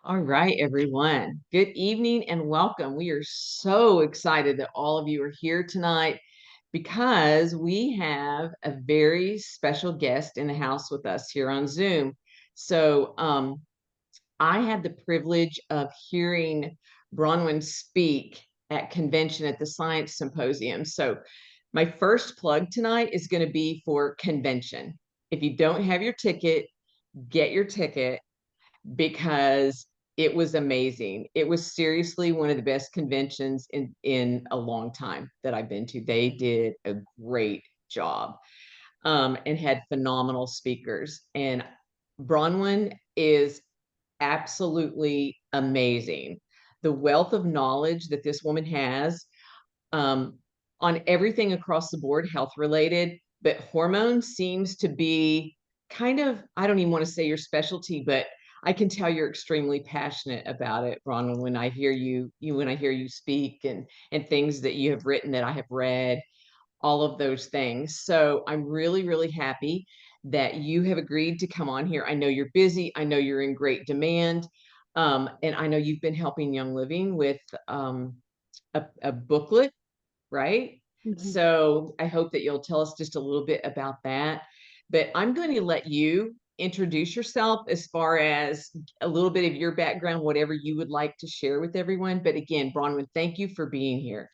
All right, everyone. Good evening and welcome. We are so excited that all of you are here tonight because we have a very special guest in the house with us here on Zoom. So, I had the privilege of hearing Bronwyn speak at convention at the Science Symposium. So, my first plug tonight is going to be for convention. If you don't have your ticket, get your ticket because it was amazing. It was seriously one of the best conventions in a long time that I've been to. They did a great job and had phenomenal speakers. And Bronwyn is absolutely amazing. The wealth of knowledge that this woman has um, on everything across the board, health related, but hormones seems to be kind of, I don't even want to say your specialty, but I can tell you're extremely passionate about it, Ron, when I hear when I hear you speak and things that you have written that I have read, all of those things. So I'm really, really happy that you have agreed to come on here. I know you're busy. I know you're in great demand. And I know you've been helping Young Living with a booklet, right? Mhm. So I hope that you'll tell us just a little bit about that. But I'm going to let you introduce yourself as far as a little bit of your background, whatever you would like to share with everyone. But again, Bronwyn, thank you for being here.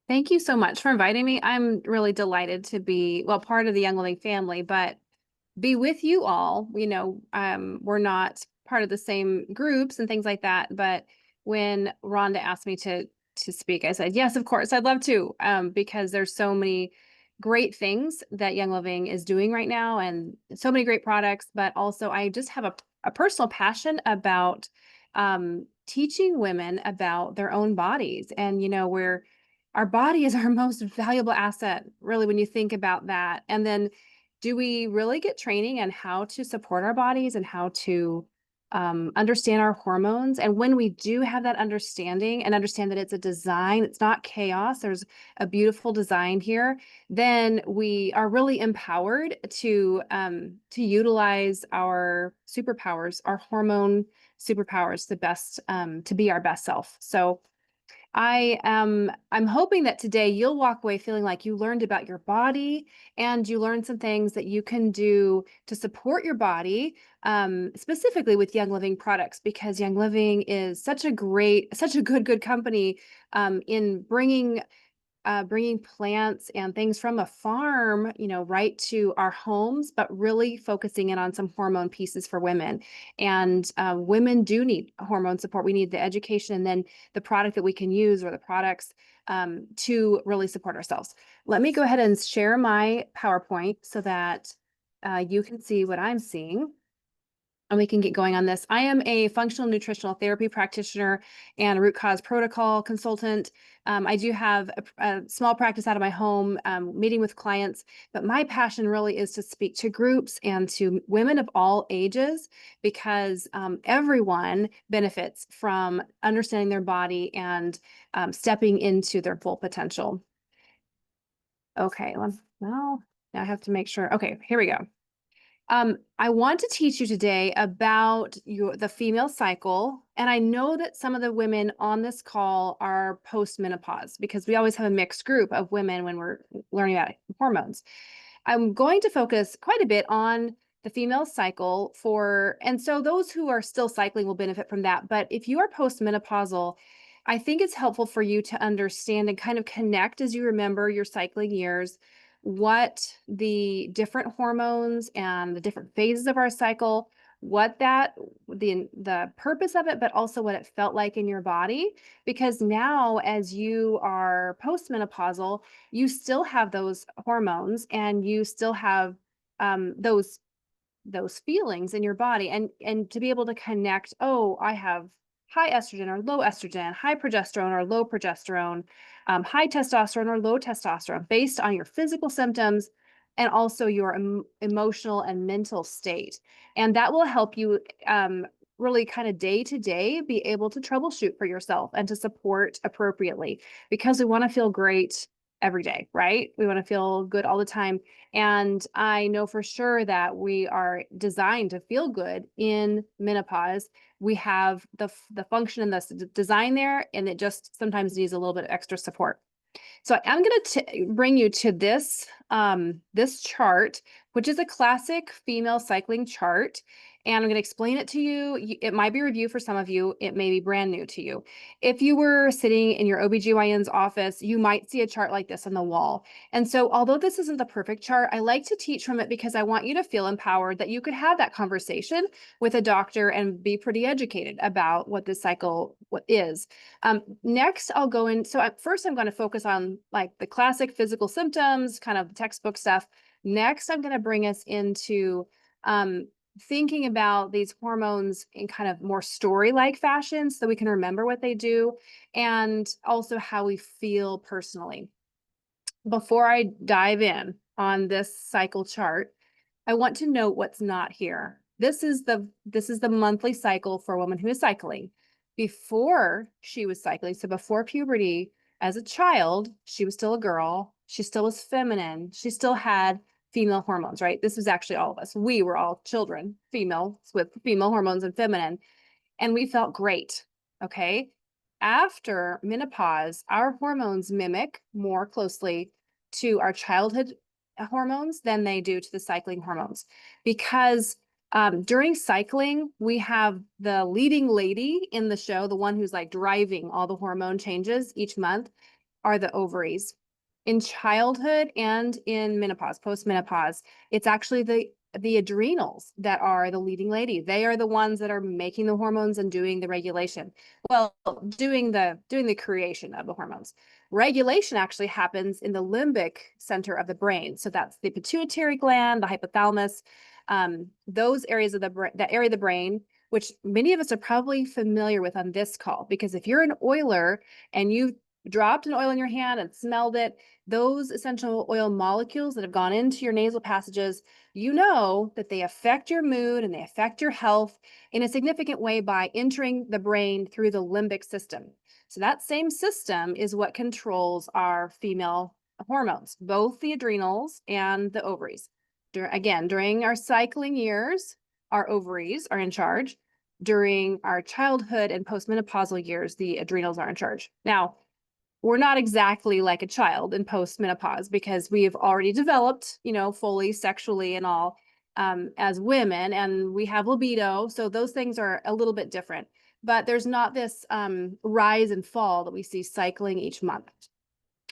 Thank you so much for inviting me. I'm really delighted to be, well, part of the Young Living family, but be with you all. We're not part of the same groups and things like that. But when Rhonda asked me to speak, I said, yes, of course, I'd love to, because there's so many great things that Young Living is doing right now and so many great products. But also, I just have a personal passion about teaching women about their own bodies. And, where our body is our most valuable asset, really, when you think about that. And then do we really get training on how to support our bodies and how to understand our hormones? And when we do have that understanding and understand that it's a design, it's not chaos, there's a beautiful design here, then we are really empowered to utilize our superpowers, our hormone superpowers, the best to be our best self. So I'm hoping that today you'll walk away feeling like you learned about your body and you learned some things that you can do to support your body, specifically with Young Living products, because Young Living is such a good company in bringing plants and things from a farm, right to our homes, but really focusing in on some hormone pieces for women. And women do need hormone support. We need the education and then the product that we can use or the products to really support ourselves. Let me go ahead and share my PowerPoint so that you can see what I'm seeing and we can get going on this. I am a functional nutritional therapy practitioner and a root cause protocol consultant. I do have a small practice out of my home, meeting with clients, but my passion really is to speak to groups and to women of all ages because everyone benefits from understanding their body and stepping into their full potential. Okay, now I have to make sure. Okay, here we go. I want to teach you today about the female cycle. And I know that some of the women on this call are postmenopause because we always have a mixed group of women when we're learning about hormones. I'm going to focus quite a bit on the female cycle and so those who are still cycling will benefit from that. But if you are postmenopausal, I think it's helpful for you to understand and kind of connect as you remember your cycling years, what the different hormones and the different phases of our cycle, what the purpose of it, but also what it felt like in your body. Because now, as you are postmenopausal, you still have those hormones and you still have those feelings in your body and to be able to connect, oh, I have high estrogen or low estrogen, high progesterone or low progesterone, high testosterone or low testosterone based on your physical symptoms and also your emotional and mental state. And that will help you really kind of day to day be able to troubleshoot for yourself and to support appropriately because we want to feel great every day, right? We want to feel good all the time. And I know for sure that we are designed to feel good in menopause. We have the function and the design there, and it just sometimes needs a little bit of extra support. So I'm going to bring you to this chart, which is a classic female cycling chart. And I'm going to explain it to you. It might be review for some of you. It may be brand new to you. If you were sitting in your OBGYN's office, you might see a chart like this on the wall. And so although this isn't the perfect chart, I like to teach from it because I want you to feel empowered that you could have that conversation with a doctor and be pretty educated about what this cycle is. Next, I'll go in. So at first, I'm going to focus on like the classic physical symptoms, kind of textbook stuff. Next, I'm going to bring us into thinking about these hormones in kind of more story-like fashion so we can remember what they do and also how we feel personally. Before I dive in on this cycle chart, I want to note what's not here. This is the monthly cycle for a woman who is cycling. Before she was cycling, so before puberty, as a child, she was still a girl. She still was feminine. She still had female hormones, right? This was actually all of us. We were all children, females with female hormones and feminine, and we felt great. Okay. After menopause, our hormones mimic more closely to our childhood hormones than they do to the cycling hormones. Because during cycling, we have the leading lady in the show, the one who's like driving all the hormone changes each month, are the ovaries. In childhood and in menopause, post-menopause, it's actually the adrenals that are the leading lady. They are the ones that are making the hormones and doing the regulation. Well, doing the creation of the hormones. Regulation actually happens in the limbic center of the brain. So that's the pituitary gland, the hypothalamus, those areas of that area of the brain, which many of us are probably familiar with on this call. Because if you're an oiler and you dropped an oil in your hand and smelled it, those essential oil molecules that have gone into your nasal passages, you know that they affect your mood and they affect your health in a significant way by entering the brain through the limbic system. So that same system is what controls our female hormones, both the adrenals and the ovaries. Again, during our cycling years, our ovaries are in charge. During our childhood and postmenopausal years, the adrenals are in charge. Now, we're not exactly like a child in postmenopause because we have already developed, fully sexually and all as women, and we have libido. So those things are a little bit different, but there's not this rise and fall that we see cycling each month.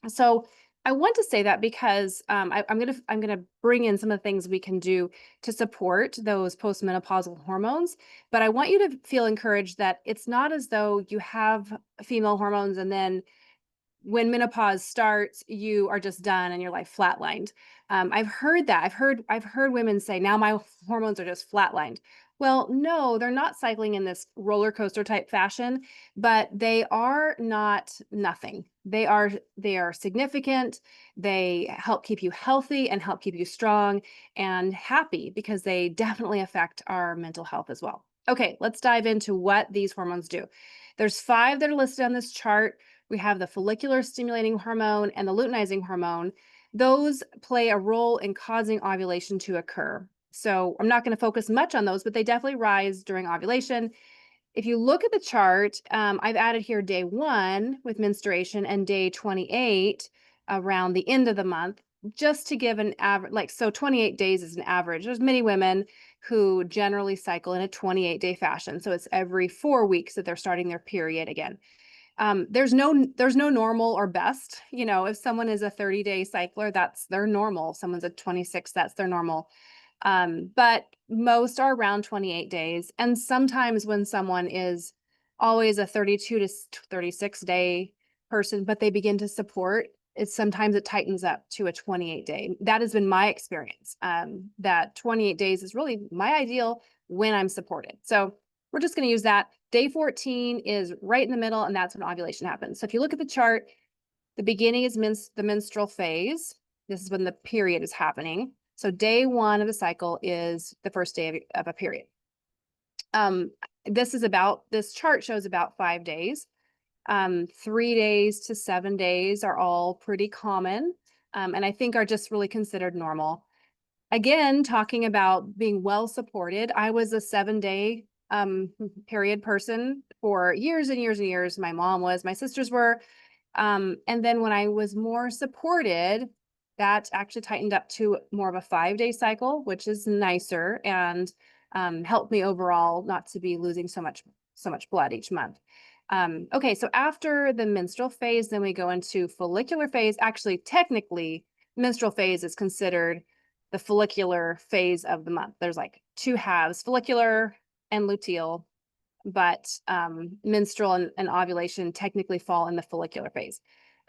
So I want to say that because I'm gonna bring in some of the things we can do to support those postmenopausal hormones. But I want you to feel encouraged that it's not as though you have female hormones and then when menopause starts, you are just done and your life flatlined. I've heard that. I've heard women say, now my hormones are just flatlined. Well, no, they're not cycling in this roller coaster type fashion, but they are not nothing. They are significant. They help keep you healthy and help keep you strong and happy because they definitely affect our mental health as well. Okay, let's dive into what these hormones do. There's 5 that are listed on this chart. We have the follicular stimulating hormone and the luteinizing hormone. Those play a role in causing ovulation to occur. So I'm not going to focus much on those, but they definitely rise during ovulation. If you look at the chart, I've added here day 1 with menstruation and day 28 around the end of the month, just to give an average, so 28 days is an average. There's many women who generally cycle in a 28-day fashion. So it's every 4 weeks that they're starting their period again. There's no normal or best. If someone is a 30-day cycler, that's their normal. If someone's a 26, that's their normal. But most are around 28 days. And sometimes when someone is always a 32 to 36 day person, but they begin to support, sometimes it tightens up to a 28 day. That has been my experience. That 28 days is really my ideal when I'm supported. So we're just going to use that. Day 14 is right in the middle, and that's when ovulation happens. So if you look at the chart, the beginning is the menstrual phase. This is when the period is happening. So day 1 of the cycle is the first day of a period. This chart shows about 5 days. 3 days to 7 days are all pretty common, and I think are just really considered normal. Again, talking about being well supported, I was a 7-day period person for years and years and years. My mom was, my sisters were. And then when I was more supported, that actually tightened up to more of a 5-day cycle, which is nicer and helped me overall not to be losing so much blood each month. Okay, so after the menstrual phase, then we go into follicular phase. Actually, technically, menstrual phase is considered the follicular phase of the month. There's like two halves, follicular and luteal, but menstrual and ovulation technically fall in the follicular phase.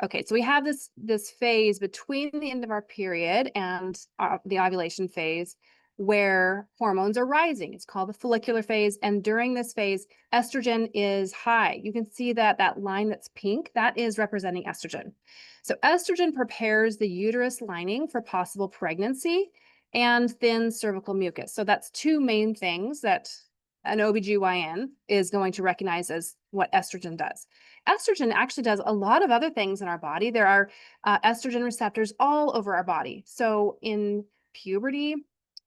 Okay, so we have this phase between the end of our period and the ovulation phase where hormones are rising. It's called the follicular phase, and during this phase, estrogen is high. You can see that line that's pink, that is representing estrogen. So estrogen prepares the uterus lining for possible pregnancy and thin cervical mucus. So that's two main things that an OBGYN is going to recognize as what estrogen does. Estrogen actually does a lot of other things in our body. There are estrogen receptors all over our body. So in puberty,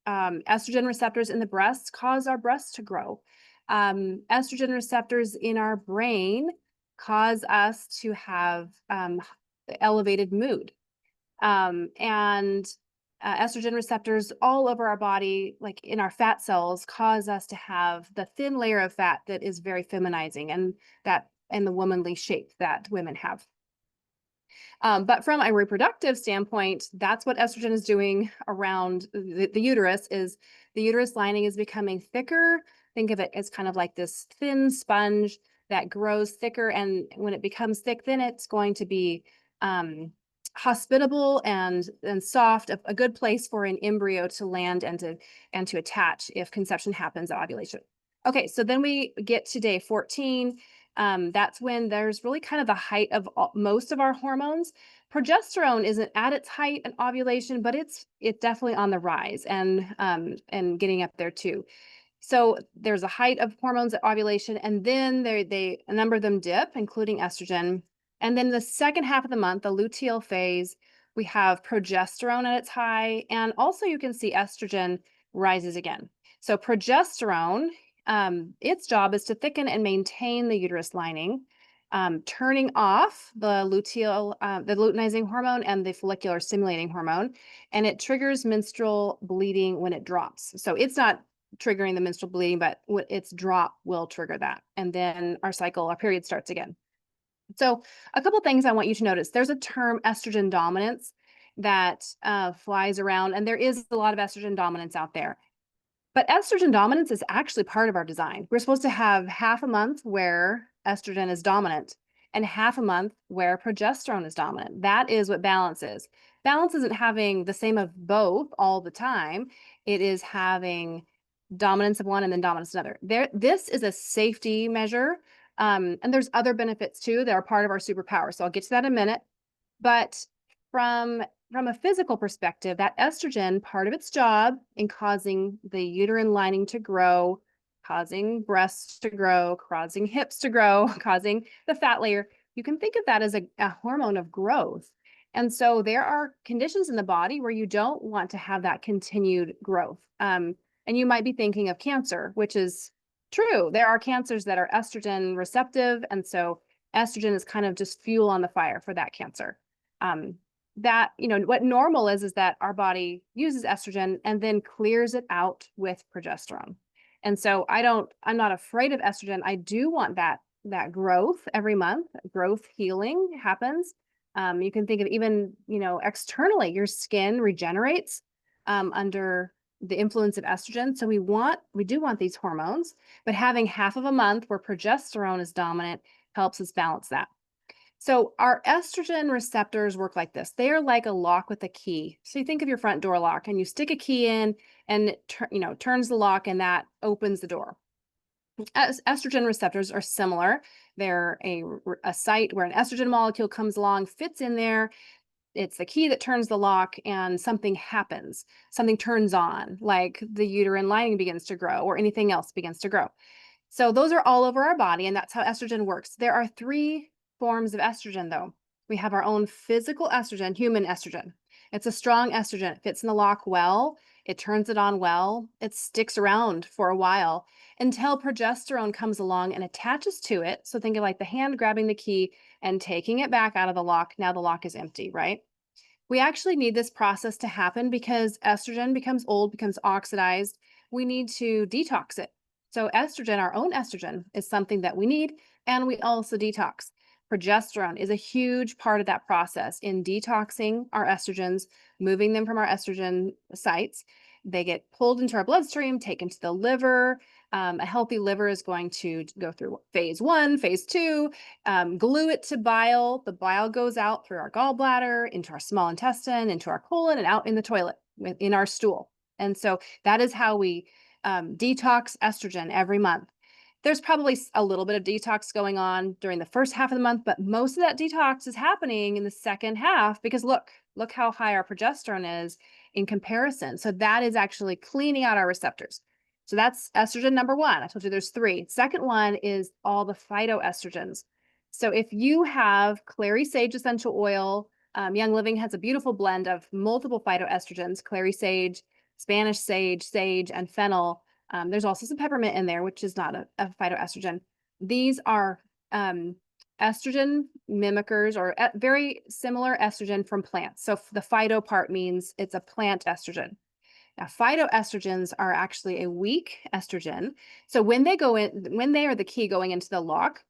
estrogen receptors in the breasts cause our breasts to grow. Estrogen receptors in our brain cause us to have elevated mood. And estrogen receptors all over our body, like in our fat cells, cause us to have the thin layer of fat that is very feminizing and the womanly shape that women have. But from a reproductive standpoint, that's what estrogen is doing around the uterus. Is the uterus lining is becoming thicker. Think of it as kind of like this thin sponge that grows thicker, and when it becomes thick, then it's going to be hospitable and soft, a good place for an embryo to land and to attach if conception happens at ovulation. Okay, so then we get to day 14. That's when there's really kind of the height of most of our hormones. Progesterone isn't at its height at ovulation, but it's definitely on the rise and getting up there too. So there's a height of hormones at ovulation, and then a number of them dip, including estrogen. And then the second half of the month, the luteal phase, we have progesterone at its high, and also you can see estrogen rises again. So progesterone, its job is to thicken and maintain the uterus lining, turning off the luteinizing hormone and the follicular stimulating hormone, and it triggers menstrual bleeding when it drops. So it's not triggering the menstrual bleeding, but its drop will trigger that. And then our period starts again. So a couple things I want you to notice. There's a term estrogen dominance that flies around, and there is a lot of estrogen dominance out there. But estrogen dominance is actually part of our design. We're supposed to have half a month where estrogen is dominant and half a month where progesterone is dominant. That is what balance is. Balance isn't having the same of both all the time. It is having dominance of one and then dominance of another. This is a safety measure. And there's other benefits too that are part of our superpower. So I'll get to that in a minute. But from a physical perspective, that estrogen, part of its job in causing the uterine lining to grow, causing breasts to grow, causing hips to grow, causing the fat layer, you can think of that as a hormone of growth. And so there are conditions in the body where you don't want to have that continued growth. And you might be thinking of cancer, which is true. There are cancers that are estrogen receptive. And so estrogen is kind of just fuel on the fire for that cancer. What normal is that our body uses estrogen and then clears it out with progesterone. And so I'm not afraid of estrogen. I do want that growth every month. Growth healing happens. You can think of even, externally, your skin regenerates under the influence of estrogen. So we do want these hormones, but having half of a month where progesterone is dominant helps us balance that. So our estrogen receptors work like this. They are like a lock with a key. So you think of your front door lock and you stick a key in and it turns the lock and that opens the door. Estrogen receptors are similar. They're a site where an estrogen molecule comes along, fits in there. It's the key that turns the lock and something happens. Something turns on, like the uterine lining begins to grow or anything else begins to grow. So those are all over our body, and that's how estrogen works. There are three forms of estrogen, though. We have our own physical estrogen, human estrogen. It's a strong estrogen. It fits in the lock well. It turns it on well. It sticks around for a while until progesterone comes along and attaches to it. So think of like the hand grabbing the key and taking it back out of the lock. Now the lock is empty, right? We actually need this process to happen because estrogen becomes old, becomes oxidized. We need to detox it. So, estrogen, our own estrogen, is something that we need, and we also detox. Progesterone is a huge part of that process in detoxing our estrogens, moving them from our estrogen sites. They get pulled into our bloodstream, taken to the liver. A healthy liver is going to go through phase one, phase two, glue it to bile. The bile goes out through our gallbladder, into our small intestine, into our colon, and out in the toilet in our stool. And so that is how we detox estrogen every month. There's probably a little bit of detox going on during the first half of the month, but most of that detox is happening in the second half because look how high our progesterone is in comparison. So that is actually cleaning out our receptors. So that's estrogen number one. I told you there's three. Second one is all the phytoestrogens. So if you have clary sage essential oil, Young Living has a beautiful blend of multiple phytoestrogens, clary sage, Spanish sage, sage, and fennel. There's also some peppermint in there, which is not a phytoestrogen. These are estrogen mimickers or very similar estrogen from plants. So the phyto part means it's a plant estrogen. Now, phytoestrogens are actually a weak estrogen. So when they go in, when they are the key going into the lock,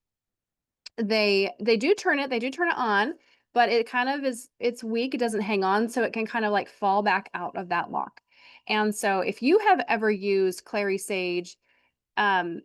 they do turn it on, but it kind of it's weak. It doesn't hang on, so it can kind of like fall back out of that lock. And so if you have ever used clary sage, um,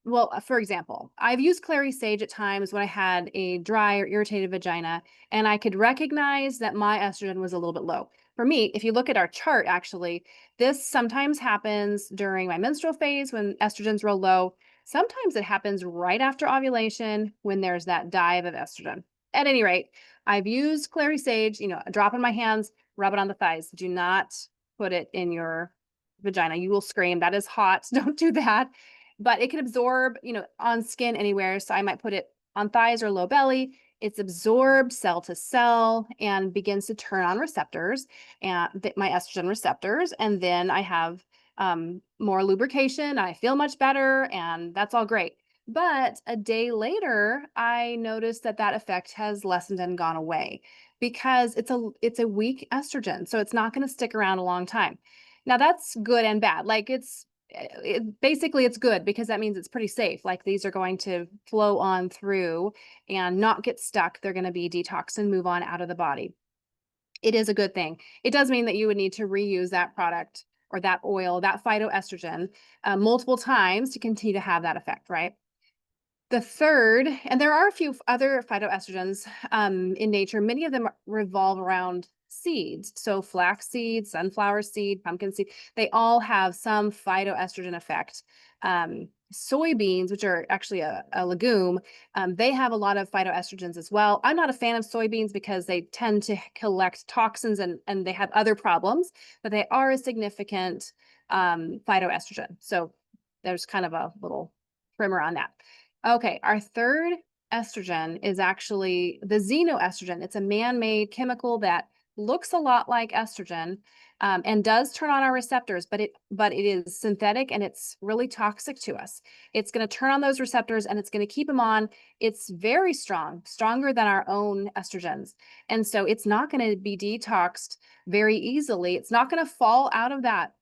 well, for example, I've used clary sage at times when I had a dry or irritated vagina, and I could recognize that my estrogen was a little bit low. For me, if you look at our chart, actually, this sometimes happens during my menstrual phase when estrogen's real low. Sometimes it happens right after ovulation when there's that dive of estrogen. At any rate, I've used clary sage, a drop in my hands, rub it on the thighs. Do not put it in your vagina. You will scream. That is hot. Don't do that. But it can absorb, on skin anywhere. So I might put it on thighs or low belly. It's absorbed cell to cell and begins to turn on receptors and my estrogen receptors. And then I have more lubrication. I feel much better, and that's all great. But a day later, I noticed that effect has lessened and gone away because it's a weak estrogen, so it's not going to stick around a long time. Now that's good and bad. Like basically it's good because that means it's pretty safe. Like these are going to flow on through and not get stuck. They're going to be detoxed and move on out of the body. It is a good thing. It does mean that you would need to reuse that product or that oil, that phytoestrogen, multiple times to continue to have that effect, right? The third, and there are a few other phytoestrogens in nature. Many of them revolve around seeds. So flax seed, sunflower seed, pumpkin seed, they all have some phytoestrogen effect. Soybeans, which are actually a legume, they have a lot of phytoestrogens as well. I'm not a fan of soybeans because they tend to collect toxins and they have other problems, but they are a significant phytoestrogen. So there's kind of a little primer on that. Okay, our third estrogen is actually the xenoestrogen. It's a man-made chemical that looks a lot like estrogen and does turn on our receptors, but it is synthetic and it's really toxic to us. It's going to turn on those receptors and it's going to keep them on. It's very strong, stronger than our own estrogens. And so it's not going to be detoxed very easily. It's not going to fall out of that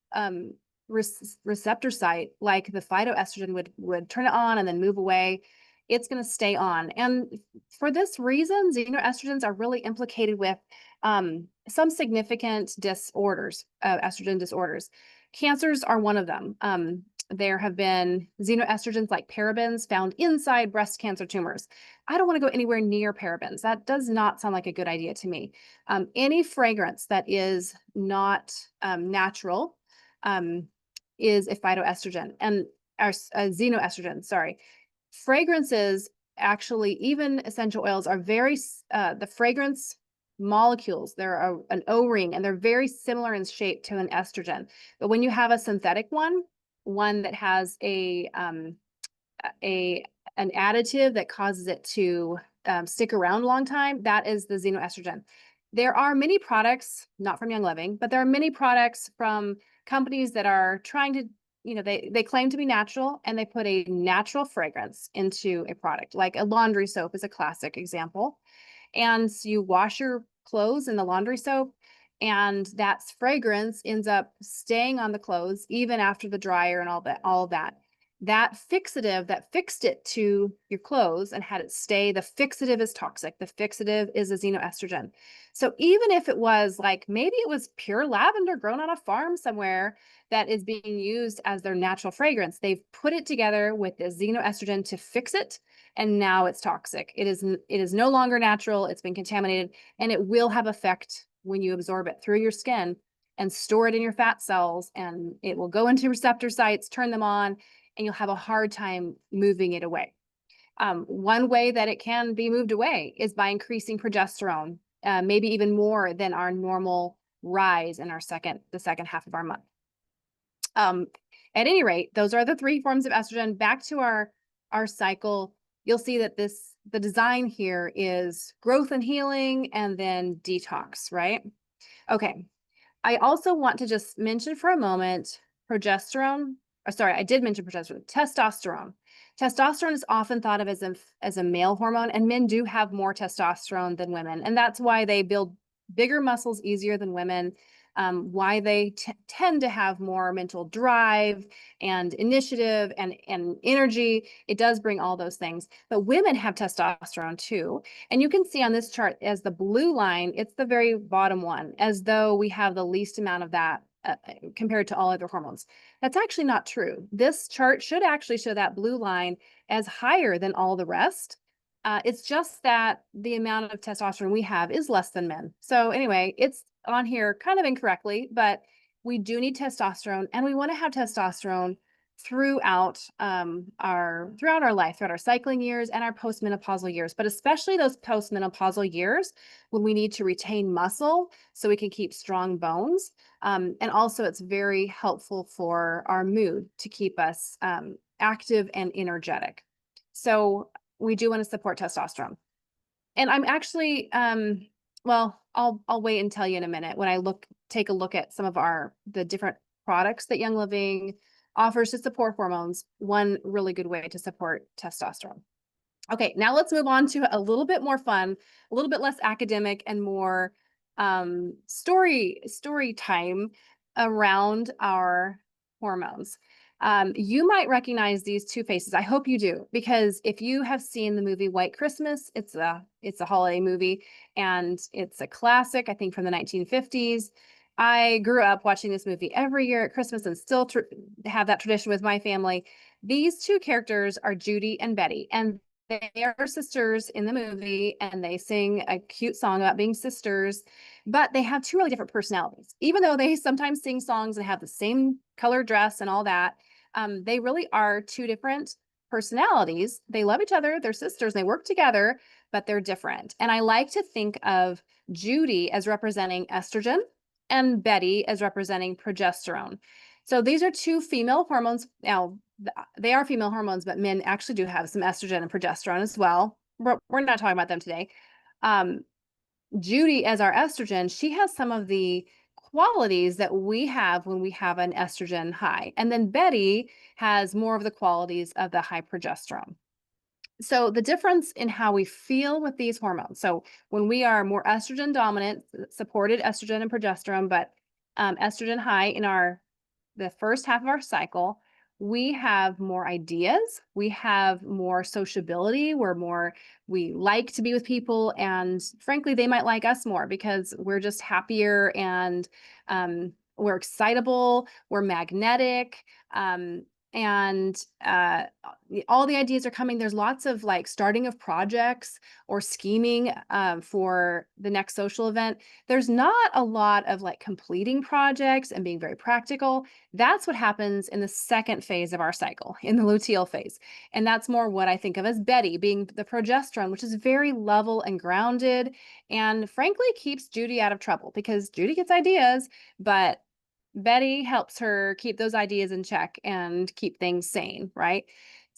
receptor site like the phytoestrogen would turn it on and then move away. It's going to stay on. And for this reason, xenoestrogens are really implicated with some significant disorders, estrogen disorders. Cancers are one of them. There have been xenoestrogens like parabens found inside breast cancer tumors. I don't want to go anywhere near parabens. That does not sound like a good idea to me. Any fragrance that is not natural is a phytoestrogen and our xenoestrogen, sorry. Fragrances, actually, even essential oils are very, the fragrance molecules, they're an O-ring and they're very similar in shape to an estrogen. But when you have a synthetic one that has a an additive that causes it to stick around a long time, that is the xenoestrogen. There are many products, not from Young Living, but there are many products from companies that are trying to, they claim to be natural, and they put a natural fragrance into a product. Like a laundry soap is a classic example. And so you wash your clothes in the laundry soap, and that fragrance ends up staying on the clothes even after the dryer and all of that. That fixative that fixed it to your clothes and had it stay, the fixative is toxic. The fixative is a xenoestrogen. So even if it was like, maybe it was pure lavender grown on a farm somewhere that is being used as their natural fragrance, they've put it together with the xenoestrogen to fix it, and now it's toxic. It is no longer natural. It's been contaminated, and it will have effect when you absorb it through your skin and store it in your fat cells, and it will go into receptor sites, turn them on, and you'll have a hard time moving it away. One way that it can be moved away is by increasing progesterone, maybe even more than our normal rise in the second half of our month. At any rate, those are the three forms of estrogen. Back to our cycle, you'll see that the design here is growth and healing, and then detox, right? Okay. I also want to just mention for a moment progesterone. Sorry, I did mention progesterone. Testosterone. Testosterone is often thought of as a male hormone, and men do have more testosterone than women. And that's why they build bigger muscles easier than women, why they tend to have more mental drive and initiative and energy. It does bring all those things. But women have testosterone too. And you can see on this chart, as the blue line, it's the very bottom one, as though we have the least amount of that compared to all other hormones. That's actually not true. This chart should actually show that blue line as higher than all the rest. It's just that the amount of testosterone we have is less than men. So anyway, it's on here kind of incorrectly, but we do need testosterone, and we want to have testosterone throughout our life, throughout our cycling years and our postmenopausal years, but especially those postmenopausal years when we need to retain muscle so we can keep strong bones. And also, it's very helpful for our mood to keep us active and energetic. So we do want to support testosterone. And I'm actually, well, I'll wait and tell you in a minute when I take a look at some of the different products that Young Living offers to support hormones. One really good way to support testosterone. Okay, now let's move on to a little bit more fun, a little bit less academic, and more story time around our hormones. You might recognize these two faces. I hope you do, because if you have seen the movie White Christmas, it's a holiday movie, and it's a classic, I think, from the 1950s. I grew up watching this movie every year at Christmas, and still have that tradition with my family. These two characters are Judy and Betty, and they are sisters in the movie, and they sing a cute song about being sisters, but they have two really different personalities. Even though they sometimes sing songs and have the same color dress and all that, they really are two different personalities. They love each other, they're sisters, they work together, but they're different. And I like to think of Judy as representing estrogen and Betty as representing progesterone. So these are two female hormones. Now, they are female hormones, but men actually do have some estrogen and progesterone as well. We're not talking about them today. Judy, as our estrogen, she has some of the qualities that we have when we have an estrogen high. And then Betty has more of the qualities of the high progesterone. So the difference in how we feel with these hormones. So when we are more estrogen dominant, supported estrogen and progesterone, but estrogen high in the first half of our cycle, we have more ideas, we have more sociability, we like to be with people, and frankly, they might like us more because we're just happier, and we're excitable, we're magnetic, and all the ideas are coming. There's lots of like starting of projects or scheming for the next social event. There's not a lot of like completing projects and being very practical. That's what happens in the second phase of our cycle, in the luteal phase. And that's more what I think of as Betty, being the progesterone, which is very level and grounded, and frankly keeps Judy out of trouble because Judy gets ideas, but Betty helps her keep those ideas in check and keep things sane, right?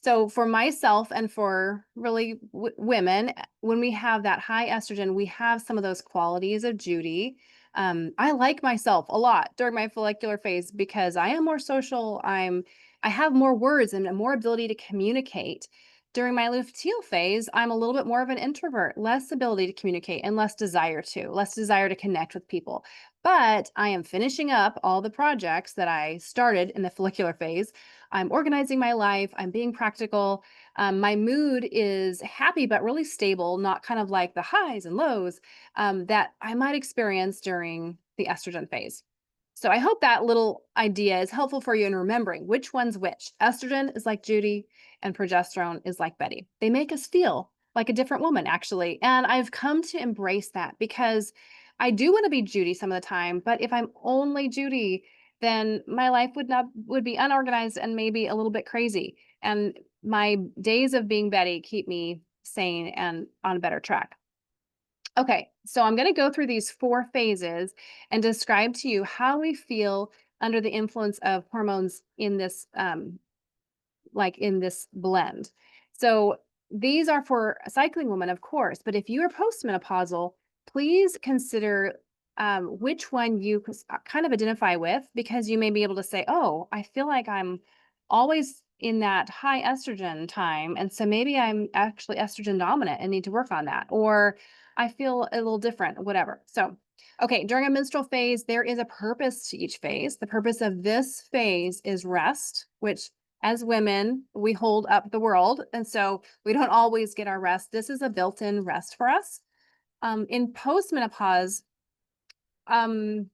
So for myself and for really women, when we have that high estrogen, we have some of those qualities of Judy. I like myself a lot during my follicular phase because I am more social. I have more words and more ability to communicate. During my luteal phase, I'm a little bit more of an introvert, less ability to communicate and less desire to connect with people. But I am finishing up all the projects that I started in the follicular phase. I'm organizing my life. I'm being practical. My mood is happy, but really stable, not kind of like the highs and lows that I might experience during the estrogen phase. So I hope that little idea is helpful for you in remembering which one's which. Estrogen is like Judy and progesterone is like Betty. They make us feel like a different woman, actually. And I've come to embrace that because I do want to be Judy some of the time, but if I'm only Judy, then my life would be unorganized and maybe a little bit crazy. And my days of being Betty keep me sane and on a better track. Okay, so I'm going to go through these 4 phases and describe to you how we feel under the influence of hormones in this like in this blend. So these are for a cycling woman, of course, but if you are postmenopausal, please consider which one you kind of identify with because you may be able to say, oh, I feel like I'm always in that high estrogen time. And so maybe I'm actually estrogen dominant and need to work on that. Or I feel a little different, whatever. So, okay, during a menstrual phase, there is a purpose to each phase. The purpose of this phase is rest, which as women, we hold up the world. And so we don't always get our rest. This is a built-in rest for us. In postmenopause, um,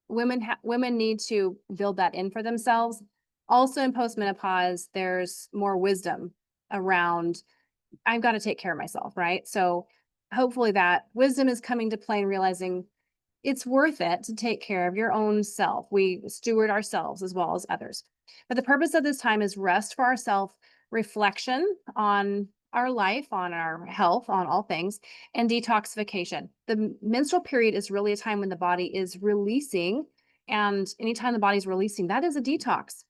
women need to build that in for themselves. Also in postmenopause, there's more wisdom around, I've got to take care of myself, right? So hopefully that wisdom is coming to play and realizing it's worth it to take care of your own self. We steward ourselves as well as others. But the purpose of this time is rest for ourselves, reflection on our life, on our health, on all things, and detoxification. The menstrual period is really a time when the body is releasing. And anytime the body's releasing, that is a detox.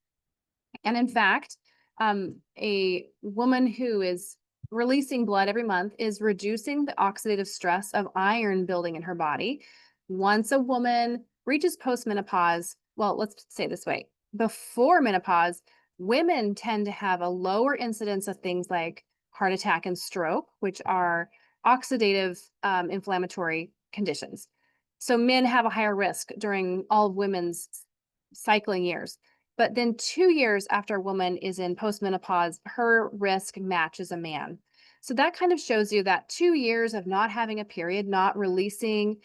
And in fact, a woman who is releasing blood every month is reducing the oxidative stress of iron building in her body. Once a woman reaches postmenopause, well, let's say it this way, before menopause, women tend to have a lower incidence of things like heart attack and stroke, which are oxidative inflammatory conditions. So men have a higher risk during all of women's cycling years. But then 2 years after a woman is in postmenopause, her risk matches a man. So that kind of shows you that 2 years of not having a period, not releasing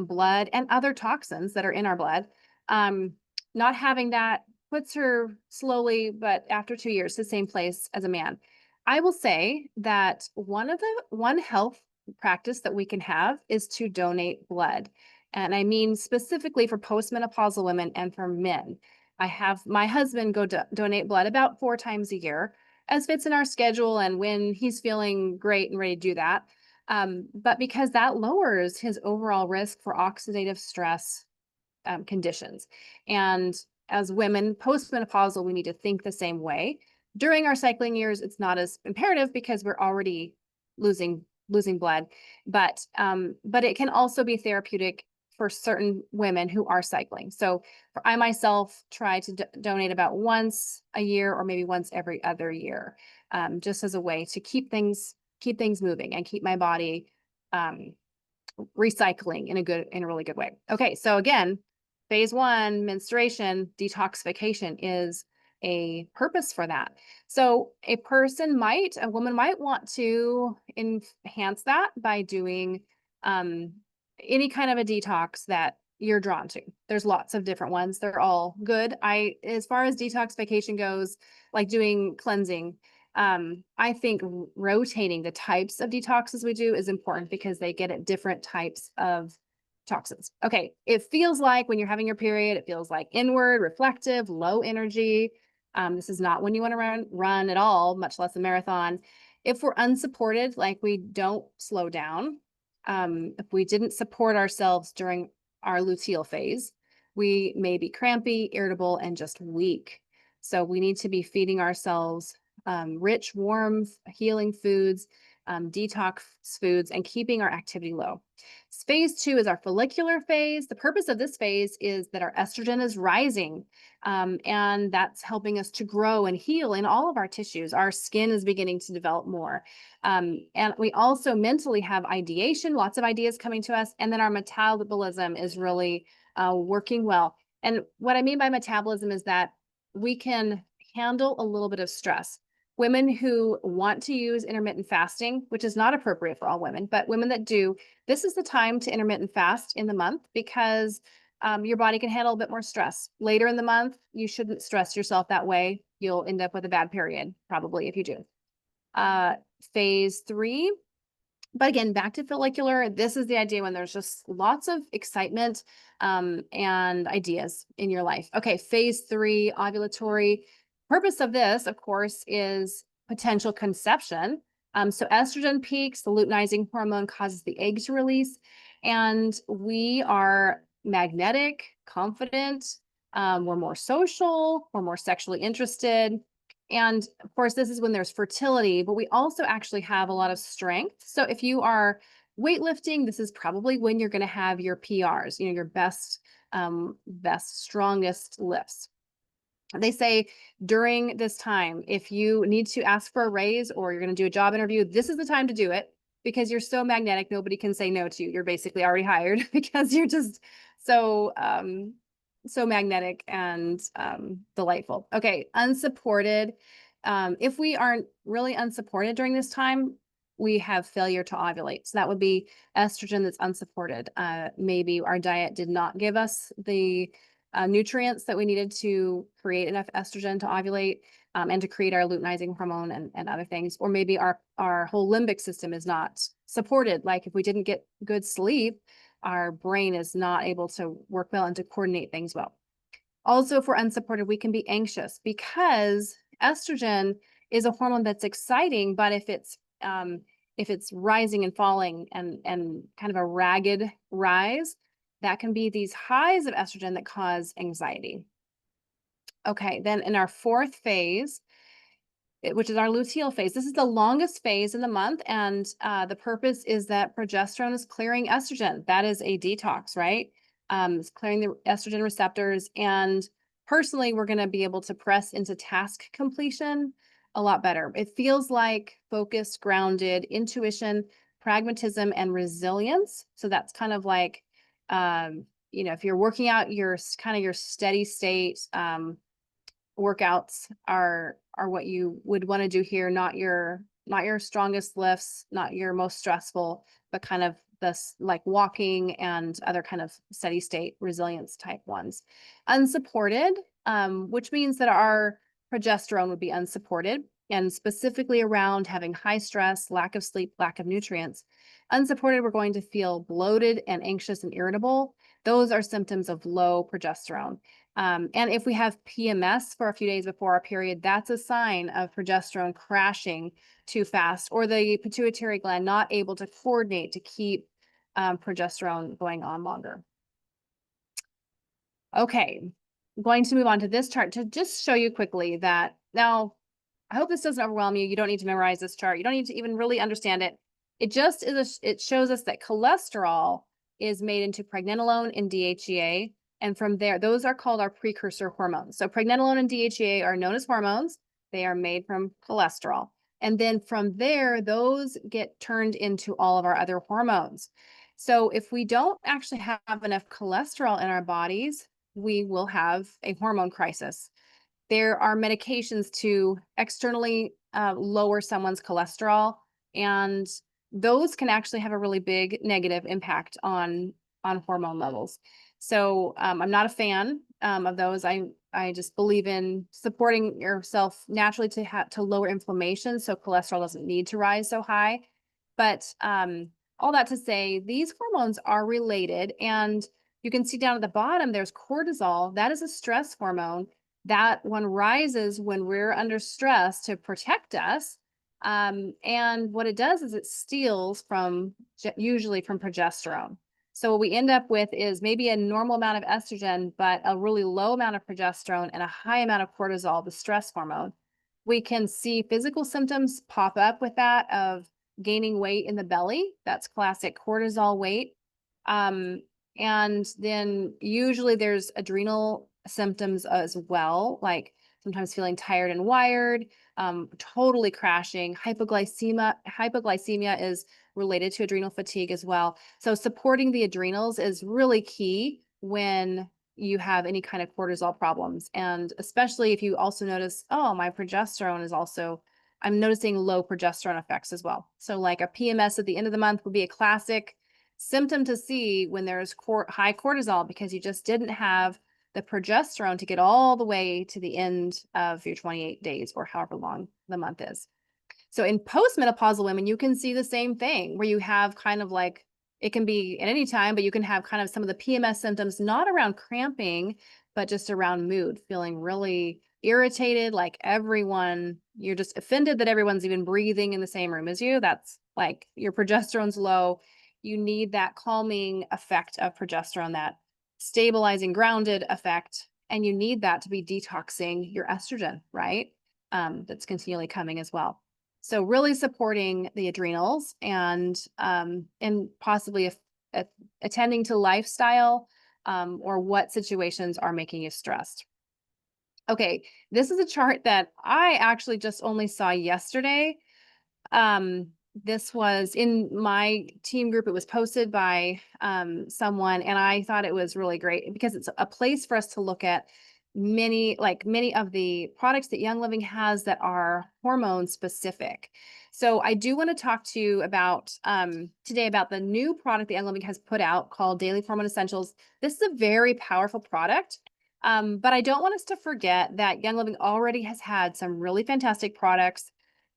blood and other toxins that are in our blood, not having that puts her slowly, but after 2 years, the same place as a man. I will say that one health practice that we can have is to donate blood. And I mean specifically for postmenopausal women and for men. I have my husband go donate blood about 4 times a year, as fits in our schedule and when he's feeling great and ready to do that. But because that lowers his overall risk for oxidative stress conditions. And as women, postmenopausal, we need to think the same way. During our cycling years, it's not as imperative because we're already losing blood, but it can also be therapeutic for certain women who are cycling. So I myself try to donate about once a year or maybe once every other year, just as a way to keep things moving and keep my body recycling in a really good way. Okay, so again, phase 1, menstruation, detoxification is a purpose for that. So a woman might want to enhance that by doing any kind of a detox that you're drawn to. There's lots of different ones. They're all good. As far as detoxification goes, like doing cleansing, I think rotating the types of detoxes we do is important because they get at different types of toxins. Okay, it feels like when you're having your period, it feels like inward, reflective, low energy. This is not when you want to run at all, much less a marathon. If we're unsupported, like we don't slow down, if we didn't support ourselves during our luteal phase, we may be crampy, irritable, and just weak. So we need to be feeding ourselves rich, warm, healing foods, detox foods, and keeping our activity low. Phase two is our follicular phase. The purpose of this phase is that our estrogen is rising, and that's helping us to grow and heal in all of our tissues. Our skin is beginning to develop more. And we also mentally have ideation, lots of ideas coming to us. And then our metabolism is really working well. And what I mean by metabolism is that we can handle a little bit of stress. Women who want to use intermittent fasting, which is not appropriate for all women, but women that do, this is the time to intermittent fast in the month because your body can handle a bit more stress. Later in the month, you shouldn't stress yourself that way. You'll end up with a bad period, probably, if you do. Uh, phase three, but again, back to follicular, this is the idea when there's just lots of excitement and ideas in your life. Okay, phase three, ovulatory. Purpose of this, of course, is potential conception. So estrogen peaks, the luteinizing hormone causes the egg to release, and we are magnetic, confident, we're more social, we're more sexually interested. And of course, this is when there's fertility, but we also actually have a lot of strength. So if you are weightlifting, this is probably when you're going to have your PRs, your best, strongest lifts. They say during this time, if you need to ask for a raise or you're going to do a job interview, this is the time to do it because you're so magnetic. Nobody can say no to you. You're basically already hired because you're just so so magnetic and delightful. Okay, unsupported. If we aren't really unsupported during this time, we have failure to ovulate. So that would be estrogen that's unsupported. Maybe our diet did not give us the nutrients that we needed to create enough estrogen to ovulate and to create our luteinizing hormone and other things. Or maybe our whole limbic system is not supported. Like if we didn't get good sleep, our brain is not able to work well and to coordinate things well. Also, if we're unsupported, we can be anxious because estrogen is a hormone that's exciting, but if it's rising and falling and kind of a ragged rise, that can be these highs of estrogen that cause anxiety. Okay, then in our fourth phase, which is our luteal phase. This is the longest phase in the month, and the purpose is that progesterone is clearing estrogen. That is a detox, right? It's clearing the estrogen receptors, and personally, we're going to be able to press into task completion a lot better. It feels like focused, grounded, intuition, pragmatism, and resilience. So that's kind of like, if you're working out your kind of your steady state. Workouts are what you would want to do here, not your strongest lifts, not your most stressful, but kind of this like walking and other kind of steady state resilience type ones. Unsupported, which means that our progesterone would be unsupported and specifically around having high stress, lack of sleep, lack of nutrients. Unsupported, we're going to feel bloated and anxious and irritable. Those are symptoms of low progesterone. And if we have PMS for a few days before our period, that's a sign of progesterone crashing too fast or the pituitary gland not able to coordinate to keep progesterone going on longer. Okay, I'm going to move on to this chart to just show you quickly that now, I hope this doesn't overwhelm you. You don't need to memorize this chart. You don't need to even really understand it. It just is, it shows us that cholesterol is made into pregnenolone and DHEA. And from there, those are called our precursor hormones. So pregnenolone and DHEA are known as hormones. They are made from cholesterol. And then from there, those get turned into all of our other hormones. So if we don't actually have enough cholesterol in our bodies, we will have a hormone crisis. There are medications to externally lower someone's cholesterol, and those can actually have a really big negative impact on hormone levels. So I'm not a fan of those. I just believe in supporting yourself naturally to lower inflammation, so cholesterol doesn't need to rise so high. But all that to say, these hormones are related, and you can see down at the bottom, there's cortisol. That is a stress hormone. That one rises when we're under stress to protect us. And what it does is it steals usually from progesterone. So what we end up with is maybe a normal amount of estrogen, but a really low amount of progesterone and a high amount of cortisol, the stress hormone. We can see physical symptoms pop up with that of gaining weight in the belly. That's classic cortisol weight. Um, and then usually there's adrenal symptoms as well, like sometimes feeling tired and wired, totally crashing. Hypoglycemia is related to adrenal fatigue as well. So supporting the adrenals is really key when you have any kind of cortisol problems. And especially if you also notice, oh, my progesterone is also, I'm noticing low progesterone effects as well. So like a PMS at the end of the month would be a classic symptom to see when there's high cortisol because you just didn't have the progesterone to get all the way to the end of your 28 days or however long the month is. So in postmenopausal women, you can see the same thing where you have kind of like, it can be at any time, but you can have kind of some of the PMS symptoms, not around cramping, but just around mood, feeling really irritated, like everyone, you're just offended that everyone's even breathing in the same room as you. That's like your progesterone's low. You need that calming effect of progesterone, that stabilizing, grounded effect. And you need that to be detoxing your estrogen, right? That's continually coming as well. So really supporting the adrenals and possibly attending to lifestyle or what situations are making you stressed. Okay, this is a chart that I actually just only saw yesterday. um, this was in my team group. It was posted by someone, and I thought it was really great because it's a place for us to look at many of the products that Young Living has that are hormone specific. So I do want to talk to you about today about the new product that Young Living has put out called Daily Hormone Essentials. This is a very powerful product. But I don't want us to forget that Young Living already has had some really fantastic products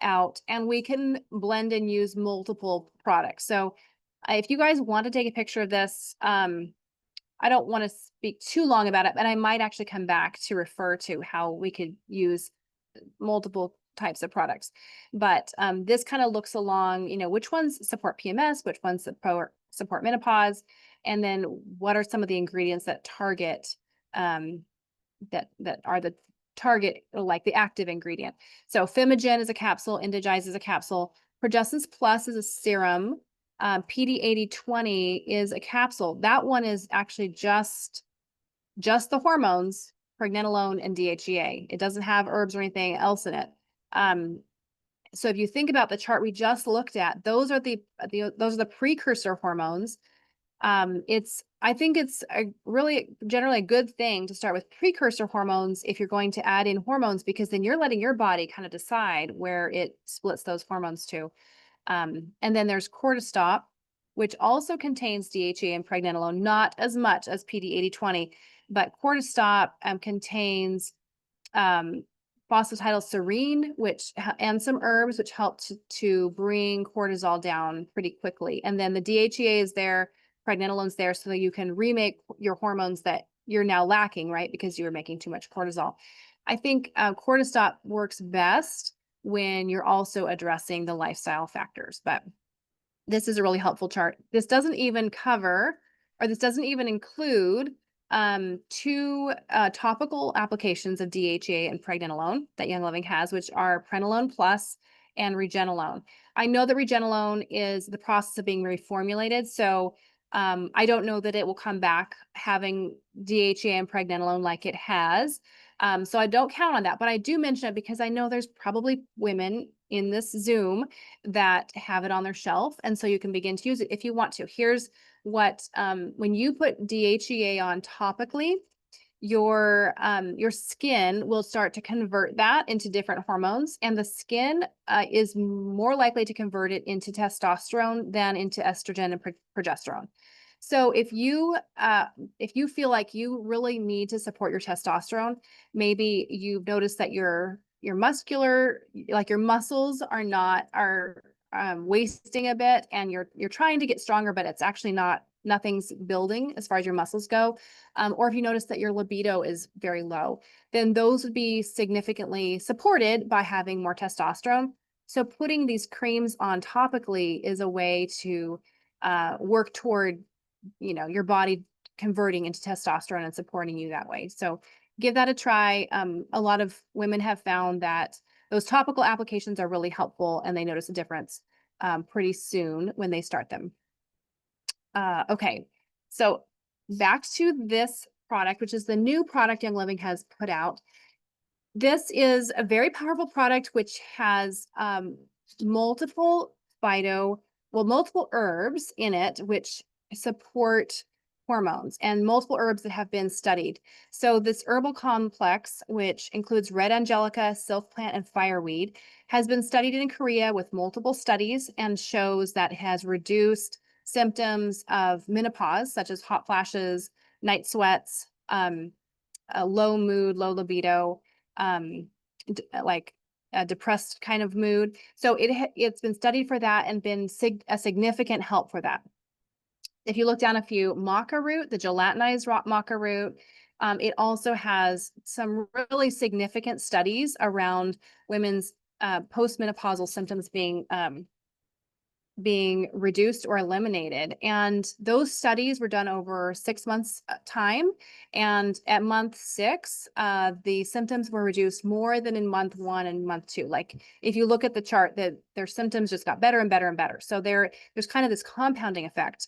out, and we can blend and use multiple products. So if you guys want to take a picture of this, I don't want to speak too long about it, but I might actually come back to refer to how we could use multiple types of products. But this kind of looks along, which ones support PMS, which ones support menopause, and then what are some of the ingredients that target um, that are the target, like the active ingredient. So Fimogen is a capsule, Indigize is a capsule, Progestins Plus is a serum, PD8020 is a capsule. That one is actually just the hormones, pregnenolone and DHEA. It doesn't have herbs or anything else in it. So if you think about the chart we just looked at, those are those are the precursor hormones. I think it's generally a good thing to start with precursor hormones if you're going to add in hormones, because then you're letting your body kind of decide where it splits those hormones to. And then there's cortisol, which also contains DHEA and pregnenolone, not as much as PD8020, but cortisol contains phosphatidylserine, and some herbs, which help to bring cortisol down pretty quickly. And then the DHEA is there, pregnenolone's there, so that you can remake your hormones that you're now lacking, right? Because you were making too much cortisol. I think cortisol works best when you're also addressing the lifestyle factors, but this is a really helpful chart. This doesn't even include two topical applications of DHEA and pregnenolone that Young Living has, which are Prenolone Plus and Regenolone. I know that Regenolone is the process of being reformulated, so I don't know that it will come back having DHEA and pregnenolone like it has. So I don't count on that, but I do mention it because I know there's probably women in this Zoom that have it on their shelf. And so you can begin to use it if you want to. Here's what, when you put DHEA on topically, your skin will start to convert that into different hormones, and the skin is more likely to convert it into testosterone than into estrogen and progesterone. So if you feel like you really need to support your testosterone, maybe you've noticed that your muscular, like your muscles are wasting a bit, and you're trying to get stronger, but it's actually nothing's building as far as your muscles go. Or if you notice that your libido is very low, then those would be significantly supported by having more testosterone. So putting these creams on topically is a way to work toward, your body converting into testosterone and supporting you that way. So give that a try. A lot of women have found that those topical applications are really helpful, and they notice a difference pretty soon when they start them. Okay, so back to this product, which is the new product Young Living has put out. This is a very powerful product which has multiple multiple herbs in it which support hormones, and multiple herbs that have been studied. So this herbal complex, which includes red angelica, sylph plant, and fireweed, has been studied in Korea with multiple studies and shows that it has reduced symptoms of menopause, such as hot flashes, night sweats, a low mood, low libido, like a depressed kind of mood. So it's been studied for that and been a significant help for that. If you look down a few, maca root, the gelatinized maca root, it also has some really significant studies around women's postmenopausal symptoms being reduced or eliminated. And those studies were done over 6 months time. And at month 6, the symptoms were reduced more than in month 1 and month 2. Like if you look at the chart, that their symptoms just got better and better and better. So there's kind of this compounding effect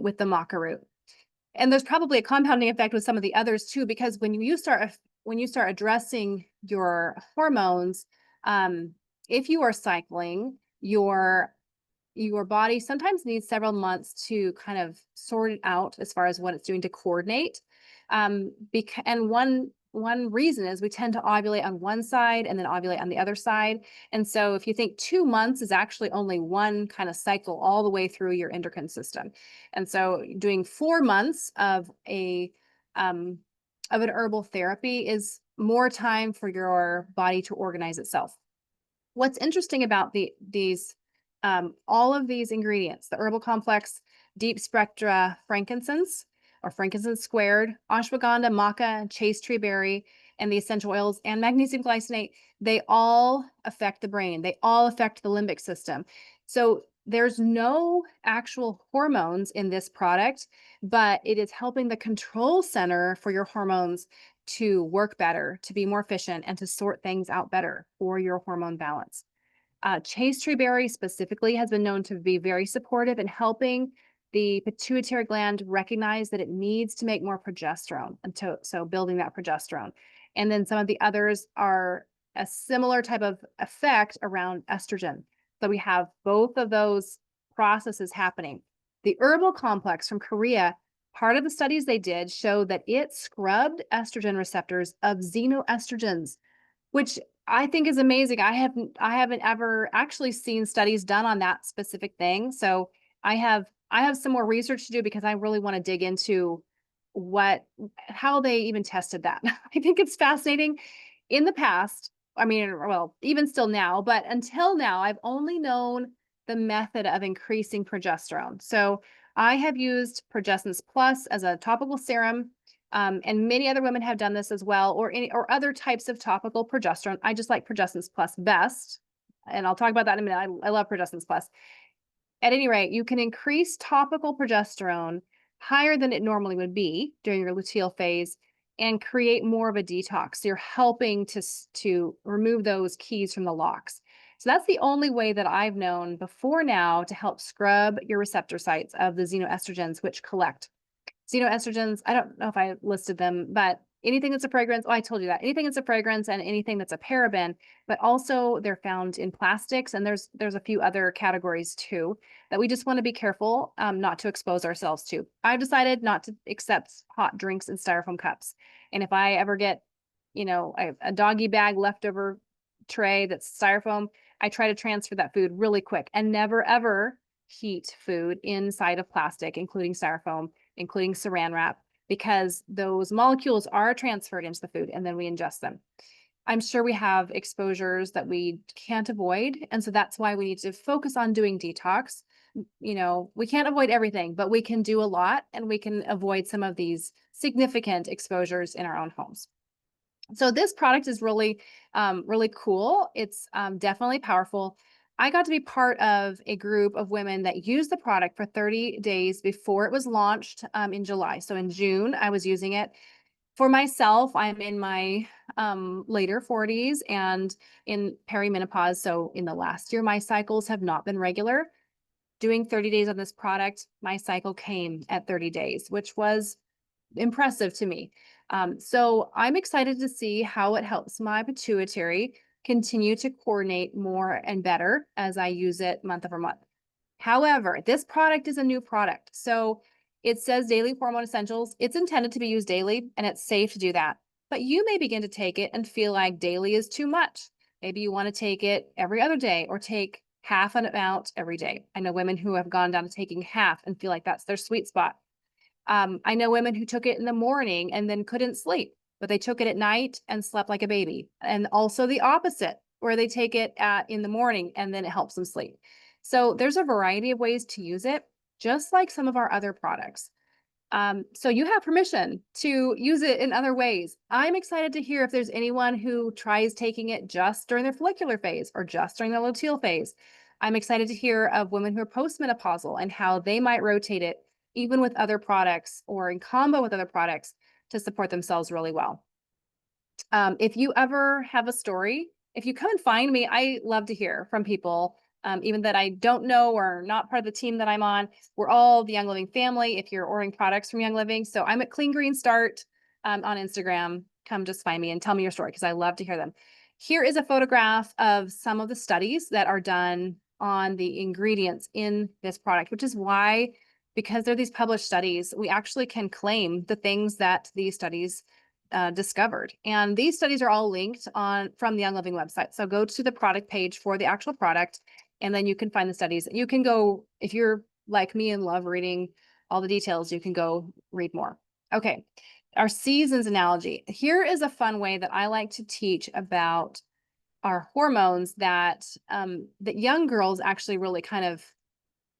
with the maca root. And there's probably a compounding effect with some of the others too, because when you start addressing your hormones, if you are cycling, your body sometimes needs several months to kind of sort it out as far as what it's doing to coordinate. And one reason is we tend to ovulate on one side and then ovulate on the other side. And so if you think 2 months is actually only one kind of cycle all the way through your endocrine system. And so doing 4 months of an herbal therapy is more time for your body to organize itself. What's interesting about all of these ingredients, the herbal complex, deep spectra frankincense or frankincense squared, ashwagandha, maca, chaste tree berry, and the essential oils and magnesium glycinate, they all affect the brain. They all affect the limbic system. So there's no actual hormones in this product, but it is helping the control center for your hormones to work better, to be more efficient, and to sort things out better for your hormone balance. Chaste tree berry specifically has been known to be very supportive in helping the pituitary gland recognize that it needs to make more progesterone, and so building that progesterone. And then some of the others are a similar type of effect around estrogen. So we have both of those processes happening. The herbal complex from Korea, part of the studies they did showed that it scrubbed estrogen receptors of xenoestrogens, which I think is amazing. I haven't ever actually seen studies done on that specific thing. So I have some more research to do because I really want to dig into how they even tested that. I think it's fascinating. In the past, I mean, well, even still now, but until now, I've only known the method of increasing progesterone. So I have used Progestins Plus as a topical serum. And many other women have done this as well, or other types of topical progesterone. I just like Progestins Plus best, and I'll talk about that in a minute. I love Progestins Plus. At any rate, you can increase topical progesterone higher than it normally would be during your luteal phase and create more of a detox. So you're helping to remove those keys from the locks. So that's the only way that I've known before now to help scrub your receptor sites of the xenoestrogens, which collect. Xenoestrogens, I don't know if I listed them, but anything that's a fragrance, I told you that. Anything that's a fragrance and anything that's a paraben, but also they're found in plastics, and there's a few other categories too that we just want to be careful not to expose ourselves to. I've decided not to accept hot drinks in styrofoam cups. And if I ever get, a doggy bag leftover tray that's styrofoam, I try to transfer that food really quick and never ever heat food inside of plastic, including styrofoam, including saran wrap, because those molecules are transferred into the food and then we ingest them. I'm sure we have exposures that we can't avoid. And so that's why we need to focus on doing detox. We can't avoid everything, but we can do a lot, and we can avoid some of these significant exposures in our own homes. So this product is really, really cool. It's definitely powerful. I got to be part of a group of women that used the product for 30 days before it was launched in July. So in June, I was using it. For myself, I'm in my later 40s and in perimenopause. So in the last year, my cycles have not been regular. Doing 30 days on this product, my cycle came at 30 days, which was impressive to me. So I'm excited to see how it helps my pituitary continue to coordinate more and better as I use it month over month. However, this product is a new product. So it says daily hormone essentials. It's intended to be used daily and it's safe to do that. But you may begin to take it and feel like daily is too much. Maybe you want to take it every other day or take half an amount every day. I know women who have gone down to taking half and feel like that's their sweet spot. I know women who took it in the morning and then couldn't sleep, but they took it at night and slept like a baby. And also the opposite, where they take it in the morning and then it helps them sleep. So there's a variety of ways to use it, just like some of our other products. So you have permission to use it in other ways. I'm excited to hear if there's anyone who tries taking it just during their follicular phase or just during the luteal phase. I'm excited to hear of women who are postmenopausal and how they might rotate it even with other products or in combo with other products to support themselves really well. If you ever have a story, if you come and find me, I love to hear from people, even that I don't know or not part of the team that I'm on. We're all the Young Living family if you're ordering products from Young Living. So I'm at Clean Green Start on Instagram. Come just find me and tell me your story because I love to hear them. Here is a photograph of some of the studies that are done on the ingredients in this product, which is why, because they're these published studies, we actually can claim the things that these studies discovered. And these studies are all linked on from the Young Living website. So go to the product page for the actual product, and then you can find the studies. You can go, if you're like me and love reading all the details, you can go read more. Okay, our seasons analogy. Here is a fun way that I like to teach about our hormones that that young girls actually really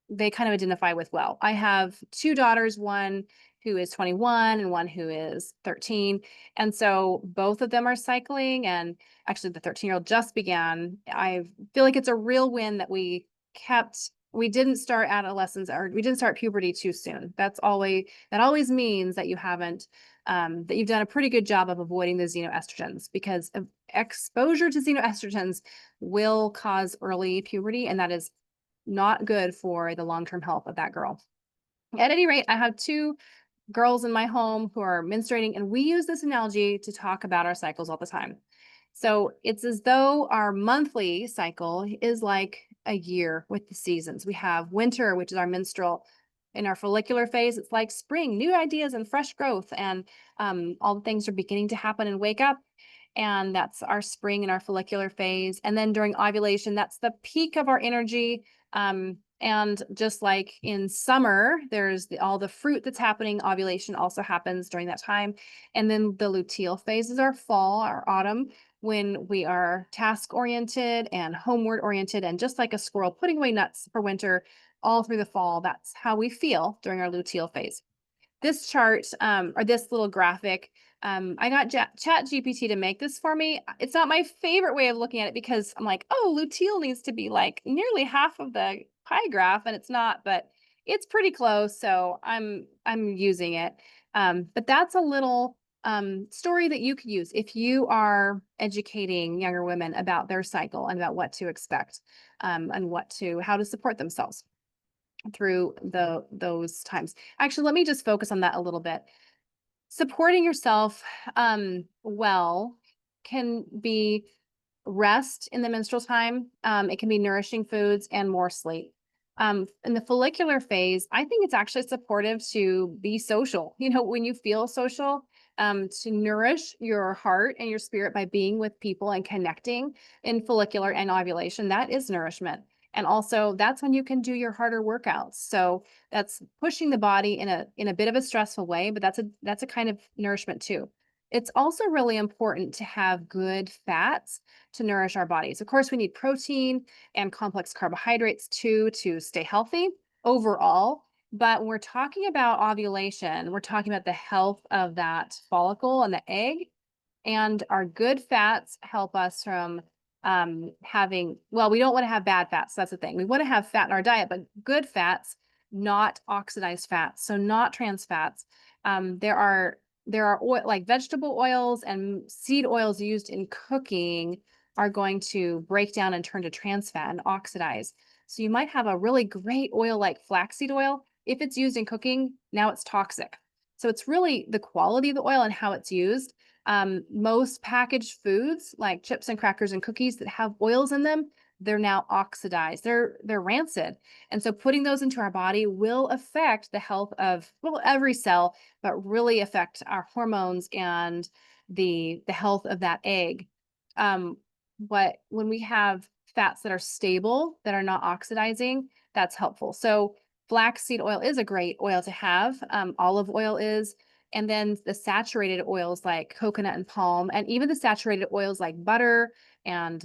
they kind of identify with well. I have two daughters, one who is 21 and one who is 13. And so both of them are cycling. And actually, the 13-year-old just began. I feel like it's a real win that we didn't start adolescence or we didn't start puberty too soon. That always means that that you've done a pretty good job of avoiding the xenoestrogens because of exposure to xenoestrogens will cause early puberty. And that is not good for the long-term health of that girl. At any rate, I have two girls in my home who are menstruating, and we use this analogy to talk about our cycles all the time. So it's as though our monthly cycle is like a year with the seasons. We have winter, which is our menstrual. In our follicular phase, it's like spring, new ideas and fresh growth, and all the things are beginning to happen and wake up. And that's our spring and our follicular phase. And then during ovulation, that's the peak of our energy. And just like in summer, there's all the fruit that's happening. Ovulation also happens during that time. And then the luteal phase is our fall, our autumn, when we are task oriented and homeward oriented. And just like a squirrel putting away nuts for winter, all through the fall, that's how we feel during our luteal phase. This chart or this little graphic, I got Chat GPT to make this for me. It's not my favorite way of looking at it because I'm like, oh, luteal needs to be like nearly half of the pie graph, and it's not, but it's pretty close. So I'm using it. But that's a little story that you could use if you are educating younger women about their cycle and about what to expect and how to support themselves through those times. Actually, let me just focus on that a little bit. Supporting yourself well can be rest in the menstrual time. It can be nourishing foods and more sleep. In the follicular phase, I think it's actually supportive to be social. You know, when you feel social, to nourish your heart and your spirit by being with people and connecting in follicular and ovulation, that is nourishment. And also that's when you can do your harder workouts. So that's pushing the body in a bit of a stressful way, but that's a kind of nourishment too. It's also really important to have good fats to nourish our bodies. Of course, we need protein and complex carbohydrates too to stay healthy overall. But when we're talking about ovulation, we're talking about the health of that follicle and the egg. And our good fats help us from we don't want to have bad fats. That's the thing. We want to have fat in our diet, but good fats, not oxidized fats. So not trans fats. There are there are oil, like vegetable oils and seed oils used in cooking are going to break down and turn to trans fat and oxidize. So you might have a really great oil like flaxseed oil. If it's used in cooking, now it's toxic. So it's really the quality of the oil and how it's used. Most packaged foods like chips and crackers and cookies that have oils in them, they're now oxidized. They're rancid. And so putting those into our body will affect the health of, well, every cell, but really affect our hormones and the health of that egg. But when we have fats that are stable, that are not oxidizing, that's helpful. So flaxseed oil is a great oil to have. Olive oil is, and then the saturated oils like coconut and palm, and even the saturated oils like butter and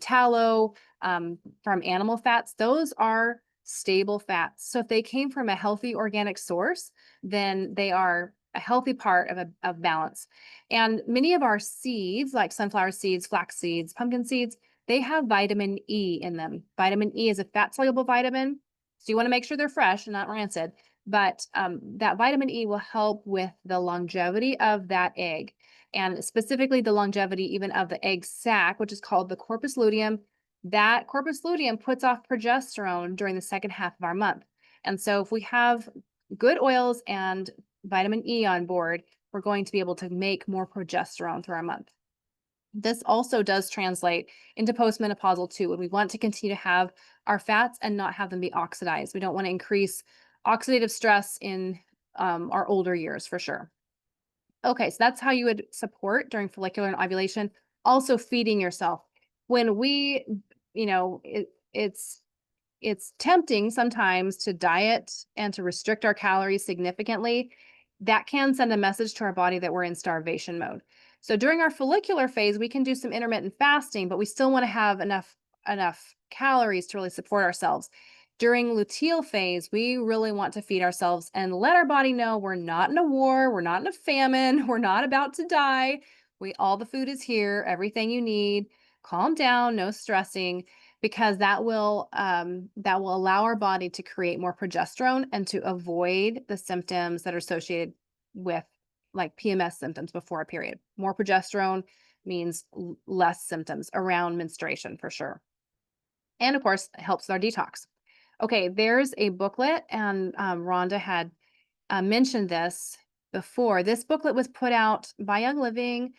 tallow from animal fats. Those are stable fats. So if they came from a healthy organic source, then they are a healthy part of balance. And many of our seeds, like sunflower seeds, flax seeds, pumpkin seeds, they have vitamin E in them. Vitamin E is a fat soluble vitamin. So you want to make sure they're fresh and not rancid. But that vitamin E will help with the longevity of that egg, and specifically the longevity even of the egg sac, which is called the corpus luteum. That corpus luteum puts off progesterone during the second half of our month. And so if we have good oils and vitamin E on board, we're going to be able to make more progesterone through our month. This also does translate into postmenopausal too, when we want to continue to have our fats and not have them be oxidized. We don't want to increase oxidative stress in our older years for sure. Okay, so that's how you would support during follicular and ovulation. Also feeding yourself. When we, it's tempting sometimes to diet and to restrict our calories significantly. That can send a message to our body that we're in starvation mode. So during our follicular phase, we can do some intermittent fasting, but we still want to have enough calories to really support ourselves. During luteal phase, we really want to feed ourselves and let our body know we're not in a war, we're not in a famine, we're not about to die. All the food is here, everything you need. Calm down, no stressing, because that will allow our body to create more progesterone and to avoid the symptoms that are associated with like PMS symptoms before a period. More progesterone means less symptoms around menstruation for sure. And of course, it helps with our detox. Okay, there's a booklet, and Rhonda had mentioned this before. This booklet was put out by Young Living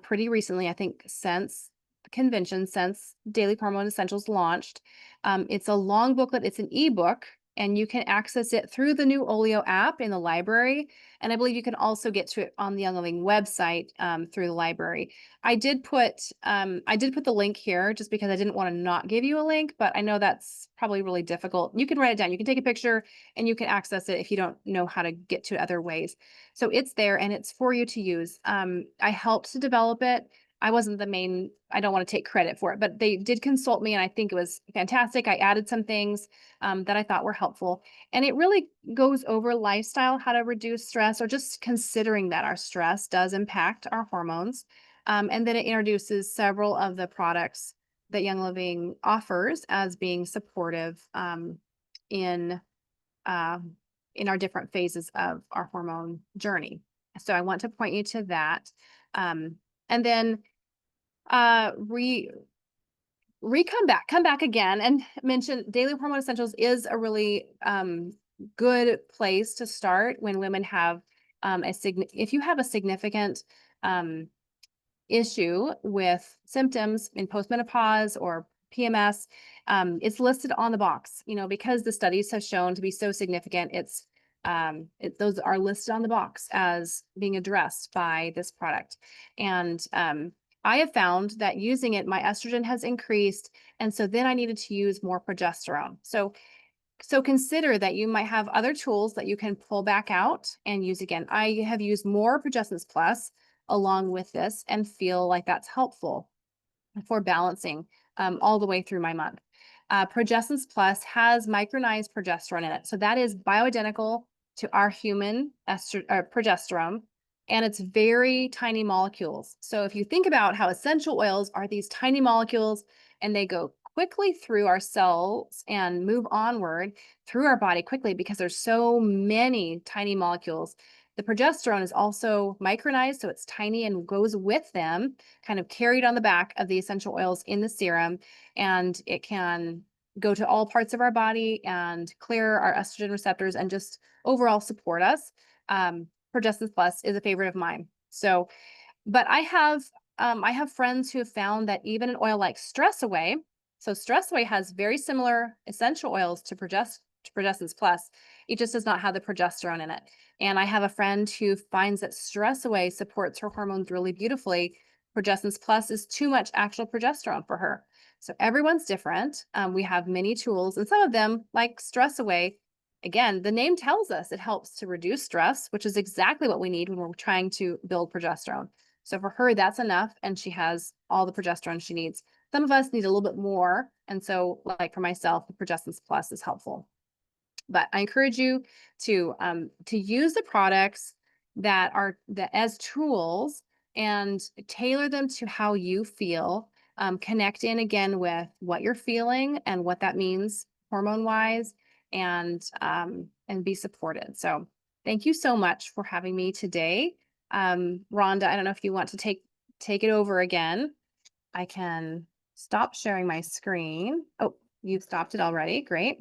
pretty recently, I think, since the convention, since Daily Hormone Essentials launched. It's a long booklet, it's an ebook, and you can access it through the new Olio app in the library. And I believe you can also get to it on the Young Living website through the library. I did put the link here just because I didn't want to not give you a link, but I know that's probably really difficult. You can write it down, you can take a picture, and you can access it if you don't know how to get to it other ways. So it's there and it's for you to use. I helped to develop it. I wasn't the main, I don't want to take credit for it, but they did consult me and I think it was fantastic. I added some things that I thought were helpful. And it really goes over lifestyle, how to reduce stress, or just considering that our stress does impact our hormones. And then it introduces several of the products that Young Living offers as being supportive in uh, in our different phases of our hormone journey. So I want to point you to that. And then uh, re come back again and mention Daily Hormone Essentials is a really good place to start when women have if you have a significant um, issue with symptoms in postmenopause or PMS, it's listed on the box, because the studies have shown to be so significant. Those are listed on the box as being addressed by this product. And I have found that using it, my estrogen has increased. And so then I needed to use more progesterone. So consider that you might have other tools that you can pull back out and use again. I have used more Progestins Plus along with this and feel like that's helpful for balancing all the way through my month. Progestins Plus has micronized progesterone in it. So that is bioidentical to our human progesterone, and it's very tiny molecules. So if you think about how essential oils are these tiny molecules and they go quickly through our cells and move onward through our body quickly because there's so many tiny molecules. The progesterone is also micronized, so it's tiny and goes with them, kind of carried on the back of the essential oils in the serum, and it can go to all parts of our body and clear our estrogen receptors and just overall support us. Progestins Plus is a favorite of mine. So, but I have friends who have found that even an oil like Stress Away, so Stress Away has very similar essential oils to Progestins Plus. It just does not have the progesterone in it. And I have a friend who finds that Stress Away supports her hormones really beautifully. Progestins Plus is too much actual progesterone for her. So everyone's different. We have many tools, and some of them, like Stress Away, again, the name tells us it helps to reduce stress, which is exactly what we need when we're trying to build progesterone. So for her, that's enough, and she has all the progesterone she needs. Some of us need a little bit more, and so, like for myself, the Progestins Plus is helpful. But I encourage you to use the products that as tools and tailor them to how you feel. Connect in again with what you're feeling and what that means hormone wise, and be supported. So thank you so much for having me today. Rhonda, I don't know if you want to take it over again. I can stop sharing my screen. Oh, you've stopped it already. Great.